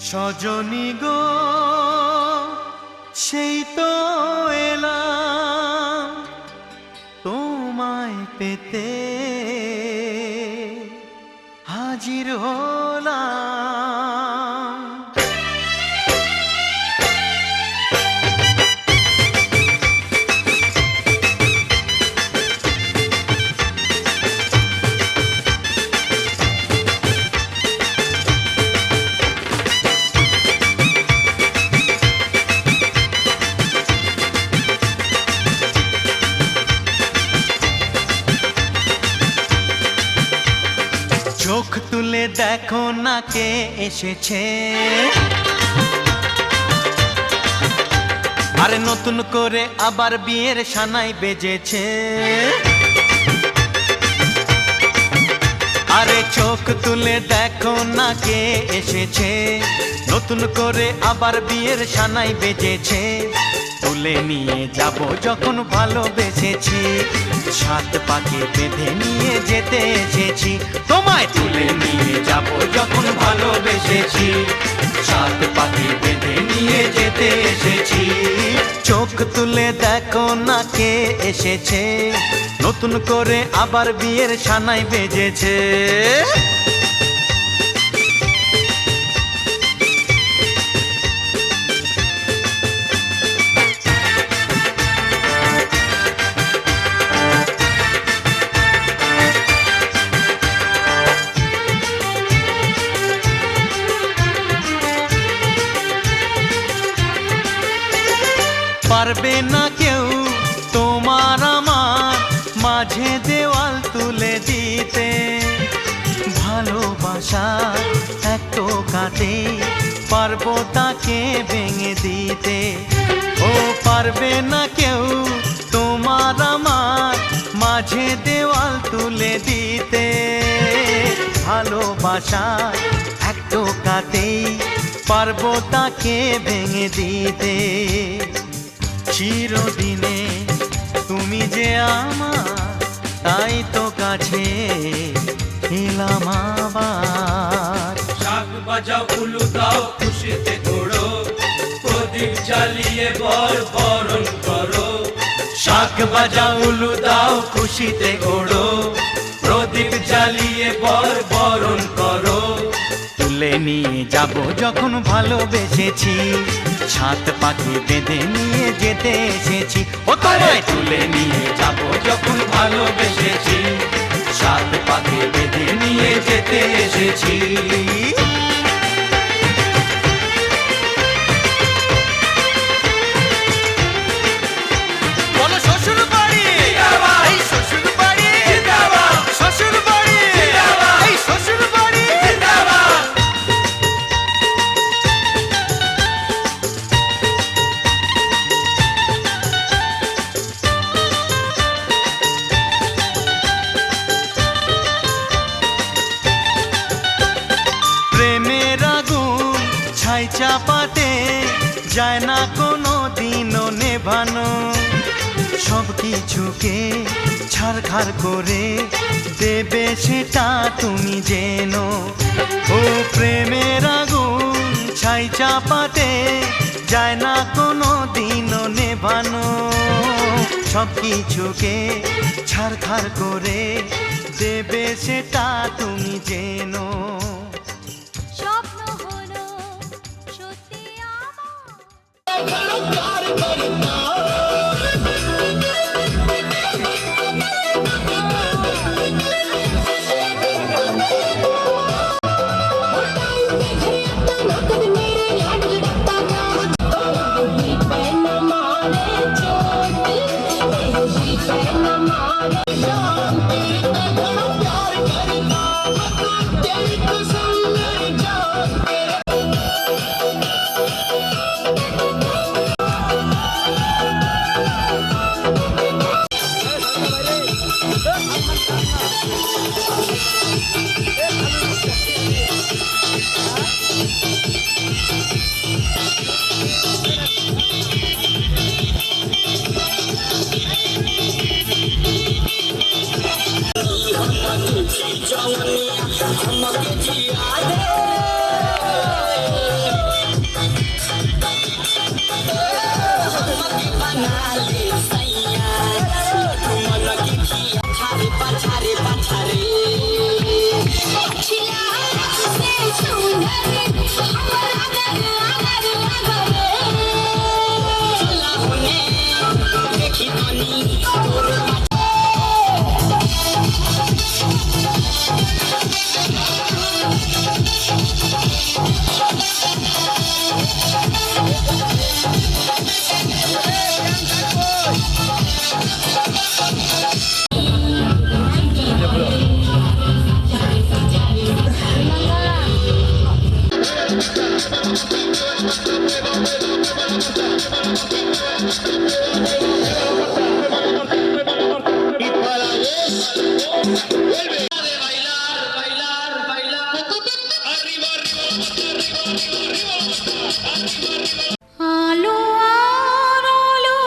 সজনী গো সেই তো এলাম তোমায় পেতে হাজির হলাম। চোখ তুলে দেখো না কে এসেছে, আরে নতুন করে আবার বিয়ের সানাই বেজেছে। আরে চোখ তুলে দেখো না কে এসেছে, নতুন করে আবার বিয়ের সানাই বেজেছে। তুলে নিয়ে যাব যখন ভালোবেসেছি, সাত পাকে বেঁধে নিয়ে যেতে এসেছি। তোমায় তুলে নিয়ে যাব যখন ভালোবেসেছি, সাত পাকে বেঁধে নিয়ে যেতে এসেছি। চোখ তুলে দেখো না কে এসেছে, নতুন করে আবার বিয়ের সানাই বেজেছে। পারবে না কেউ তোমার আমার মাঝে দেওয়াল তুলে দিতে, ভালোবাসা এত কাটে পারবো তাকে ভেঙে দিতে। ও পারবে না কেউ তোমার আমার মাঝে দেওয়াল তুলে দিতে, ভালোবাসা এত কাটে পারবো তাকে ভেঙে দিতে। চিরদিনে তুমি যে আমার, তাই তো কাছে এলাম আবার। শাক বাজাও উলু দাও খুশিতে ঘোড়ো, প্রদীপ জ্বালিয়ে বর বরণ করো। শাক বাজাও উলু দাও খুশিতে ঘোড়ো, প্রদীপ জ্বালিয়ে বর বরণ করো। তুলে নিয়ে যাব যখন ভালোবেসেছি, সাত পাখি বেঁধে নিয়ে যেতে এসেছি। ও তোমায় তুলে নিয়ে যাব যখন ভালোবেসেছি, সাত পাকে বেঁধে নিয়ে যেতে এসেছি। বলো শ্বশুর বাড়ি, এই শ্বশুর বাড়ি, শ্বশুর বাড়ি, এই শ্বশুর বাড়ি। প্রেমের আগুন ছাই চাপাতে যায় না কোনো দিনও নেভানো, সব কিছুকে ছারখার করে দেবে সেটা তুমি জেনো। ও প্রেমের আগুন ছাই চাপাতে যায় না কোনো দিনও নেভানো, সব কিছুকে ছারখার করে দেবে সেটা তুমি জেনো। স্বপ্ন হলো সত্যি हमके जिया दे আলো আর আলো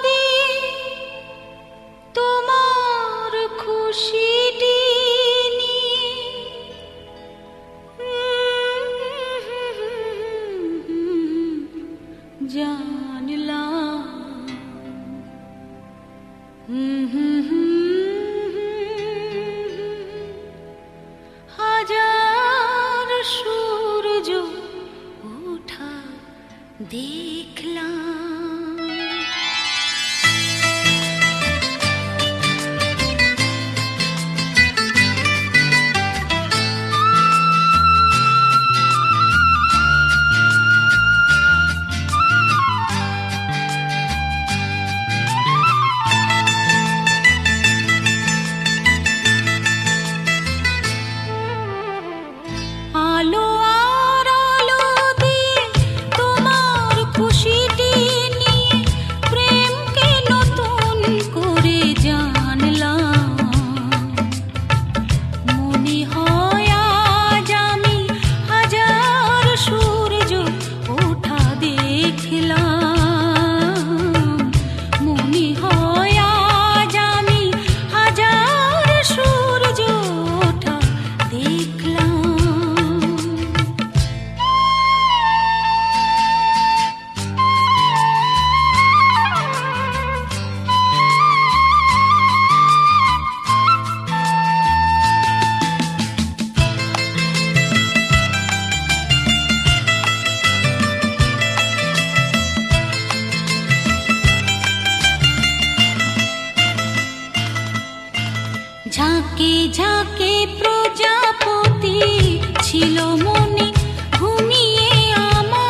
দিয়ে তোমার খুশিটি নিয়ে জানলাম হাজার সূর্য ওঠা দেখলাম। আলো আর আলো দিয়ে তোমার খুশিটি নিয়ে প্রেমকে নতুন করে জানলাম। মনে হয় আজ আমি হাজার সূর্য ওঠা দেখলাম। মনে হয় আজ আমি হাজার সূর্য ওঠা দেখলাম। ঝাঁকে ঝাঁকে প্রজাপতি ছিল মনে ঘুমিয়ে আমার।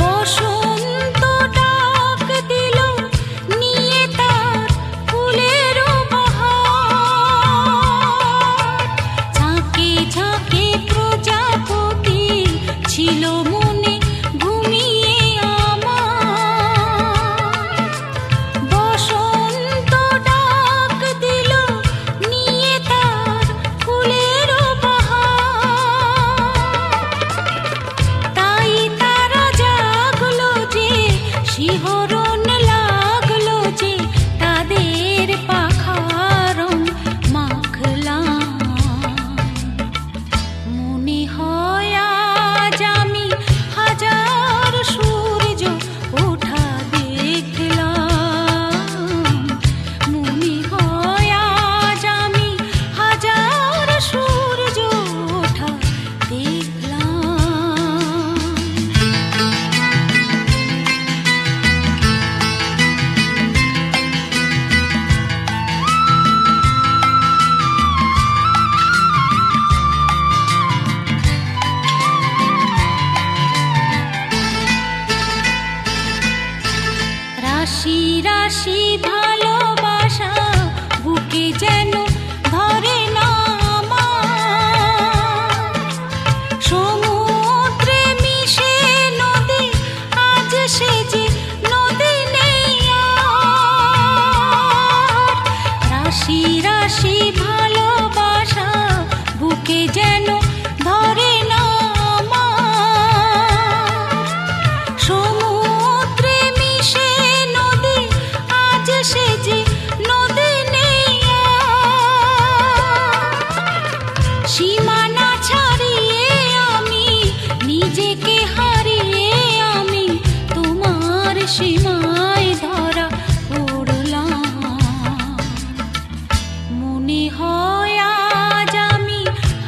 বসন্ত ডাক দিল নিয়ে তার ফুলের বাহার। ঝাঁকে ঝাঁকে প্রজাপতি ছিল মনে ঘুমিয়ে আমার। বসন্ত ডাক দিল নিয়ে তার ফুলের বাহার। তাই তারা জাগলো যে শিহরণ লাগলো যে তাদের পাখার রং মাখলাম। মনে হয় আজ আমি হাজার সূর্য ওঠা দেখলাম। মনে হয় আজ আমি হাজার সূর্য ওঠা দেখলাম। রাশি রাশি ভালোবাসা বুকে যেন ধরে না আমার। সমুদ্রে মিশে নদী আজ সে যে নদী নেই আর। রাশি রাশি ভালোবাসা বুকে যেন ধরে না আমার। সমুদ্রে মিশে নদী আজ সে যে নদী নেই আর। সীমানা ছাড়িয়ে আমি নিজেকে হারিয়ে আমি তোমার সীমায় ধরা পড়লাম। মনে হয় আজ আমি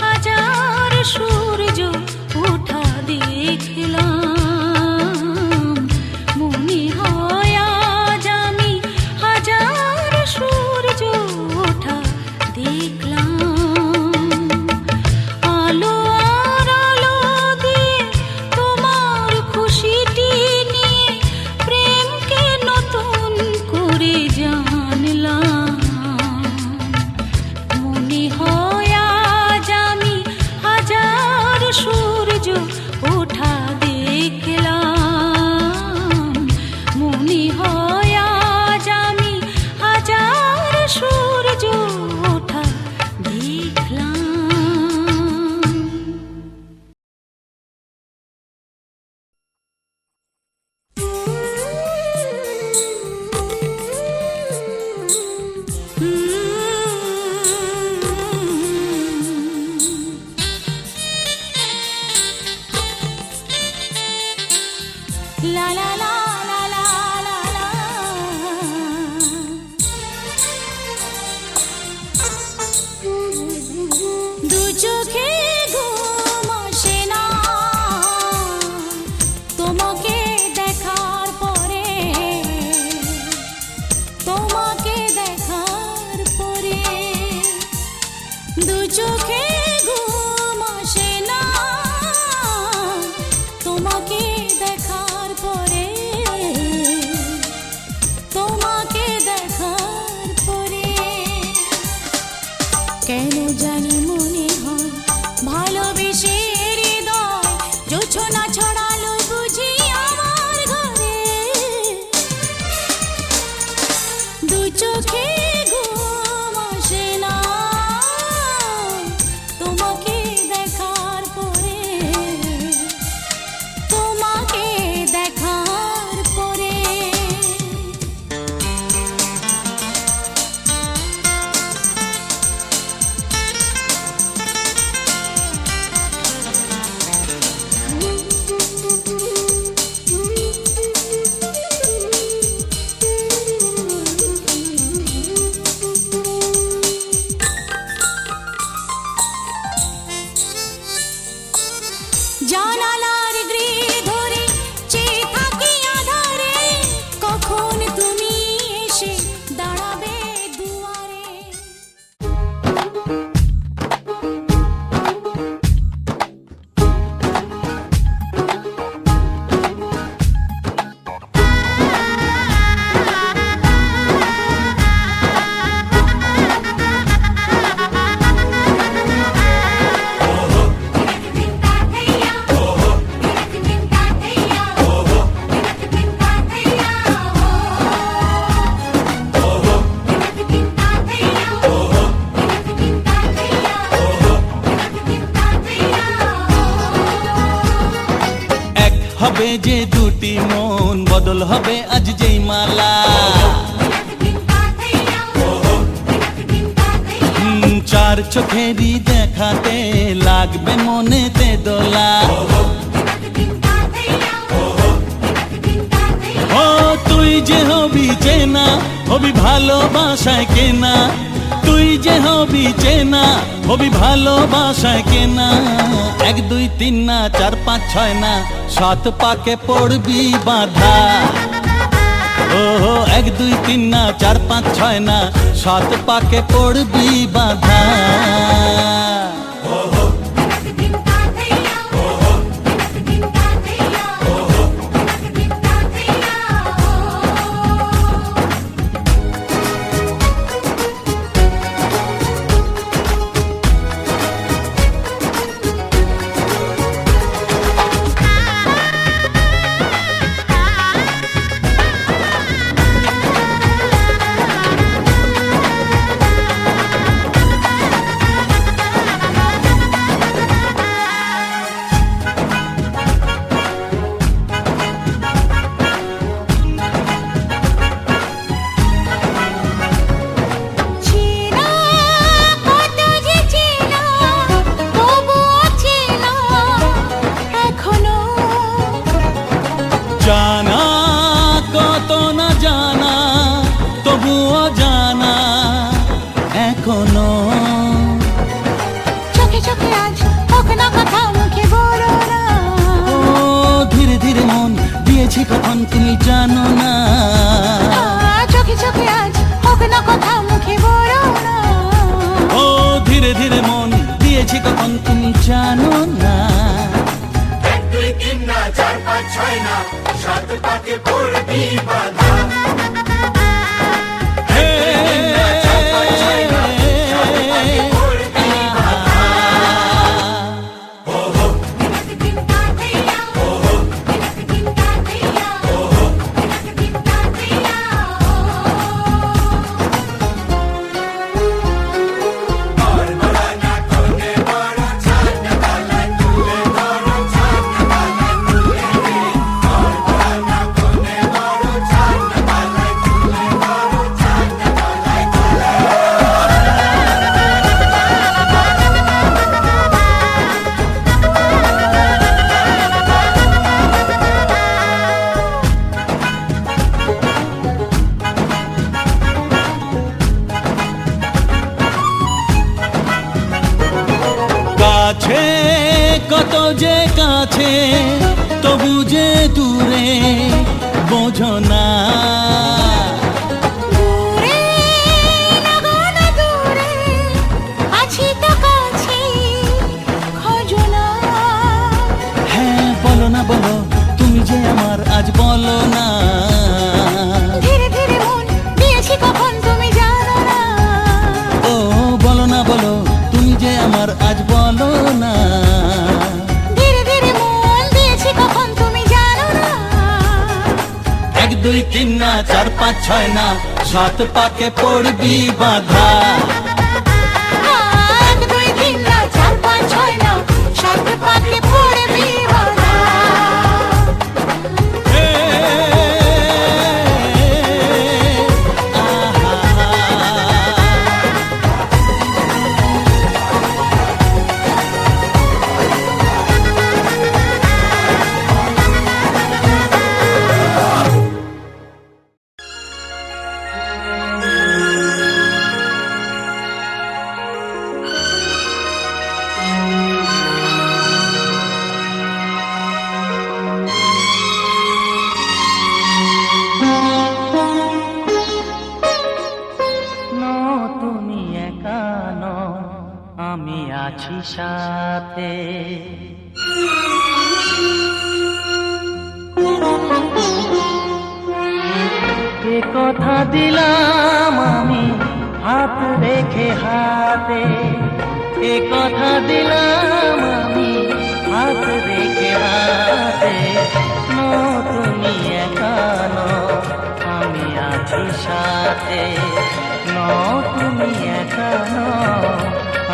হাজার সূর্য ওঠা দেখলাম। মনে হয় আজ আমি হাজার সূর্য ওঠা দেখলাম। আলো আর আলো দিয়ে তোমার খুশিটি নিয়ে প্রেমকে নতুন করে জানলাম। মনে হয় আজ আমি হাজার সূর্য ওঠা দেখলাম, মনে হয় আজ আমি হাজার সূর্য ওঠা দেখলাম। La la la la la la la. দু চোখে ঘুম আসে না তোমাকে দেখার পরে, তোমাকে দেখার পরে। দু চোখে ঘুম আসে না তোমাকে দেখার পরে, তোমাকে দেখার পরে। কেন জানি মনে হয় ভালোবেসে হৃদয় জোছনা ছড়ালো বুঝি আমার ঘরে। দু চোখে ঘুম আসে না তোমাকে দেখার পরে, তোমাকে দেখার পরে। জানালার গ্রিল ধরে চেয়ে থাকি আধারে, কখন তুমি এসে দাঁড়াবে দুয়ারে। হবে যে দুটি মন, বদল হবে আজ যেই মালা। চার চোখেরই দেখাতে লাগবে মনেতে দোলা। ও তুই যে হবি চেনা, হবি ভালোবাসায় কেনা। তুই যে হবি চেনা, হবি ভালোবাসায় কেনা। 1 2 3 না 4 5 6 না 7 পাকে পড়বি বাঁধা। ও 1 2 3 না 4 5 6 না 7 পাকে পড়বি বাঁধা। জানা কত না জানা, তবুও জানা এখনো। চোখে চোখে আজ হোক না কথা মুখে বলো না। ও ধীরে ধীরে মন দিয়েছি কখন তুমি জানো না। চোখে চোখে আজ হোক না কথা মুখে বলো না। ও ধীরে ধীরে মন দিয়েছি কখন তুমি জানো না। 1 2 3 না 4 5 6 না 7 পাকে পড়বি বাঁধা। কত যে কাছে তবু যে দূরে বোঝো না। দূরে লাগান দূরে আছি তো কাছে খোঁজো না। হ্যাঁ বলো না বলো তুমি যে আমার আজ বলো না। ধীরে ধীরে মন দিয়েছি কখন তুমি জানো না। ও বলো না বলো তুমি যে আমার আজ বলো না। ধীরে ধীরে মন দিয়েছি কখন তুমি জানো না। 1 2 3 না 4 5 6 না 7 পাকে পড়বি বাধা। 1 2 3 না 4 5 6 না 7 পাকে পড়বি বাধা। তুমি একা নও আমি আছি সাথে। এ কথা দিলাম আমি হাত রেখে হাতে। এ কথা দিলাম আমি হাত রেখে হাতে। তুমি একা নও আমি আছি সাথে। তুমি একা নও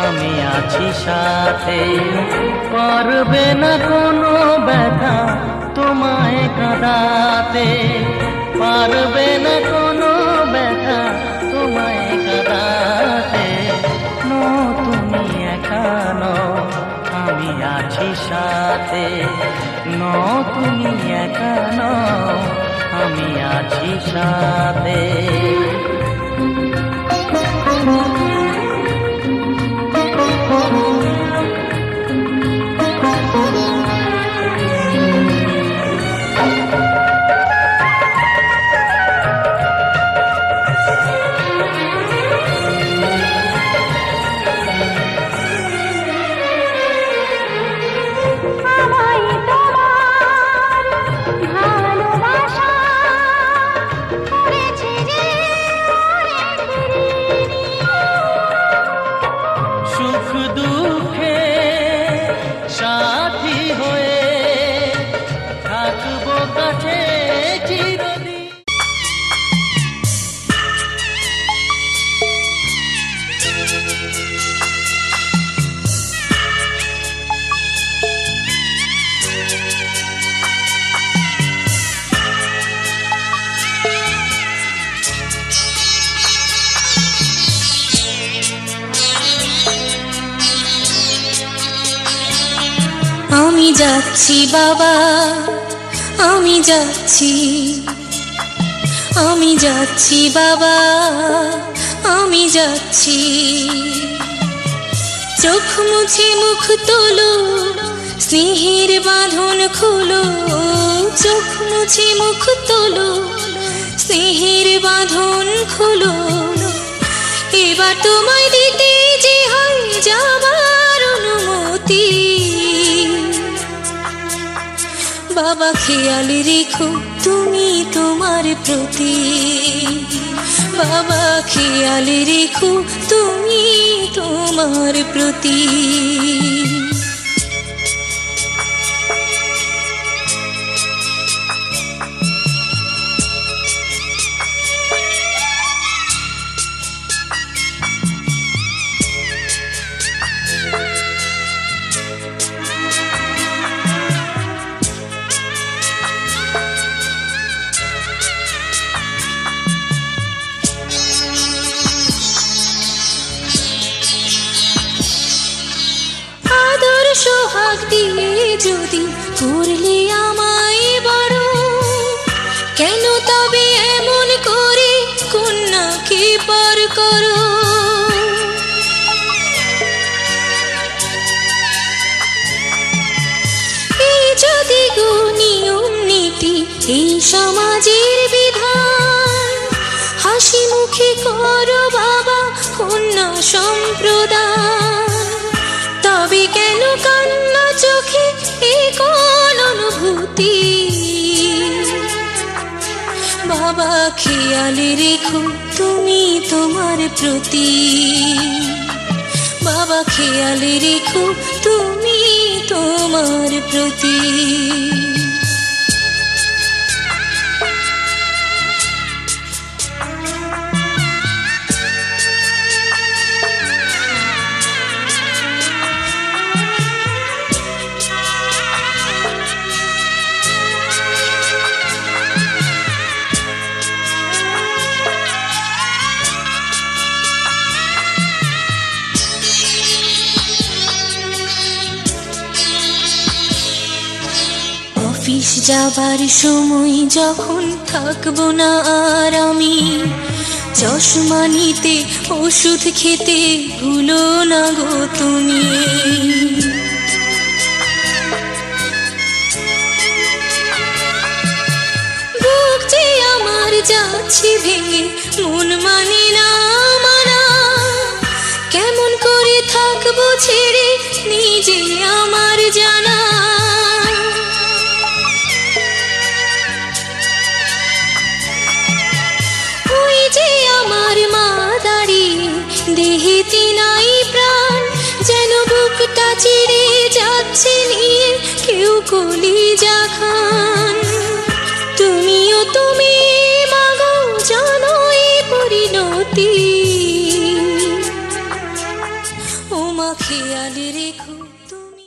আমি আছি সাথে। পারবে না কোনো ব্যথা তোমায় কাঁদাতে। পারবে না কোনো ব্যথা তোমায় কাঁদাতে। তুমি একা নও আমি আছি সাথে। তুমি একা নও আমি আছি সাথে। আমায় তোমার ভালোবাসা করেছে যে অনেক দেরি। সুখ দুঃখে সাথী হয়ে থাকবো কাছে চিরদিন। আমি যাচ্ছি বাবা আমি যাচ্ছি। আমি যাচ্ছি বাবা আমি যাচ্ছি। চোখ মুছে মুখ তোলো স্নেহের বাঁধন খুলো। চোখ মুছে মুখ তোলো স্নেহের বাঁধন খুলো। এবার তোমায় দিতে যে হয় যাবার অনুমতি। বাবা খেয়াল রেখো তুমি তোমার প্রতি। বাবা খেয়াল রেখো তুমি তোমার প্রতি। সোহাগ দিয়ে যদি করলে আমায় বড়, কেন তবে এমন করে কন্যাকে পর করো? এই সমাজের বিধান। হাসি মুখে করো বাবা কন্যা সম্প্রদান, তবে কেন কান্না চোখে এই কোন অনুভূতি? বাবা খেয়ালে রেখো তুমি তোমার প্রতি, বাবা খেয়ালে রেখো তুমি তোমার প্রতি। অফিস যাবার সময় যখন থাকবো না আর আমি, চশমা নিতে ওষুধ খেতে ভুলো না গো তুমি। বুক যে আমার যাচ্ছে ভেঙে, মন মানে না মানা, কেমন করে থাকবো ছেড়ে নিজে আমার জানা। যে আমার মা দাঁড়িয়ে দেহেতে নাই প্রাণ, যেন বুকটা চিড়ে যাচ্ছে নিয়ে কেউ কলিজা খান। তুমিও তুমি মাগো জানো এই পরিণতি, ও মা খেয়ালে